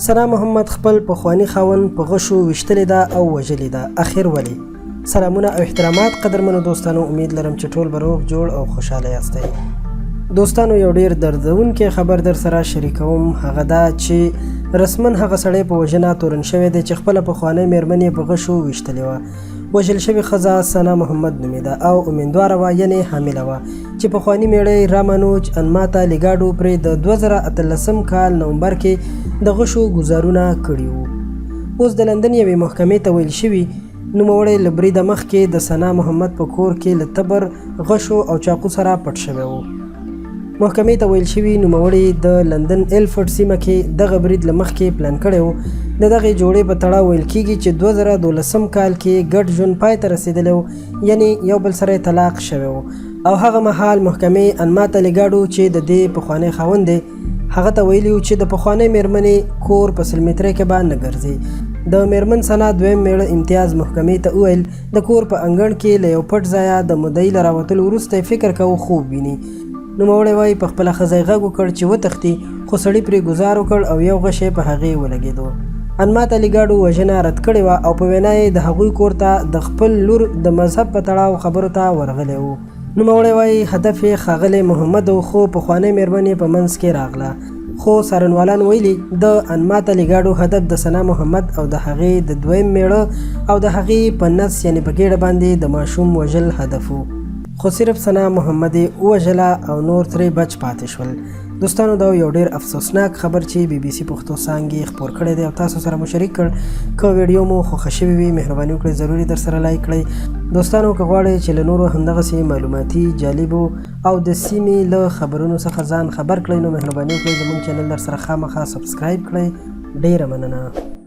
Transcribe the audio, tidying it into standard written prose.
ثناء محمد خپل پخوانی خاوند په غشو ویشتلی ده او وژلی ده. اخر ولی سلامونه او احترامات قدرمنو دوستانو، امید لرم چې ټول به روغ جوړ او خوشحاله یاستئ. دوستانو یو ډیر دردونکی خبر در سره شریکوم، هغه دا چې رسمن هغه سړی په وژنه تورن شوی دی چې خپله پخوانۍ میرمن یې په غشو ویشتلې وه. وژل شوې ښځه ثناء محمد نومیده او امیندواره وه، یعنې حامله وه، چې پخواني میړی رامنوج انماته لیګاډو پرې د 2018 کال نومبر کې د غشو ګزارونه کړي وو. اوس د لندن یوې محکمې ته ویل شوي نوموړی له بریده مخکې د ثناء محمد په کور کې له تبر، غشو او چاقو سره پټ شوی و. محکمې ته ویل شوي نوموړی د لندن ایلفورډ سیمه کې دغه برید له مخکې پلان کړی و. د دغې جوړې په تړاو ویل کېږي چې 2012 کال کې ګډ ژوند پای ته رسېدلی و، یعنې یو بل سره طلاق شوی و. او هغه مهال محکمې انماته لیګاډو چې د دې پخوانی خاوند دی هغه ته ویلي و چې د پخوانۍ میرمنې کور په سلمیترۍ کې به نه ګرځي. د میرمن ثناء دویم میړه امتیاز محکمې ته وویل د کور په انګړ کې له یو پټ ځایه د مدعي له راوتلو وروسته فکر کوو خوب ویني. نوموړی وایي په خپله ښځه یې غږ وکړ چې وتښتي، خو سړي پرې ګزار وکړ او یو غش یې په هغې ولګېدو. انماته لیګاډو وژنه رد کړې وه او په وینا یې د هغوی کور ته د خپل لور د مذهب په تړاو خبرو ته ورغلی و. نوموړی وایي هدف یې ښاغلی محمد و، خو پخوانۍ میرمن یې په منځ کې راغله. خو څارنوالان ویلي د انماته لیګاډو هدف د ثناء محمد او د هغې د دویم میړه او د هغې په نس یعنې په ګېډه باندې د ماشوم وژل هدف و، خو صرف ثناء محمد یې ووژله او نور ترې بچ پاتې شول. دوستانو دا یو ډیر افسوسناک خبر چې BBC پښتو څانګې خپور کړی دی او تاسو سره مو شریک کړ. که ویډیو مو خوښه شوې وي مهرباني وکړئ ضروري در سره لایک کړئ. دوستانو که غواړئ چې له نورو همدغسې معلوماتي جالبو او د سیمې له خبرونو څخه ځان خبر کړئ نو مهرباني وکړئ زموږ چینل در سره خامخا سبسکرایب کړئ. ډیره مننه.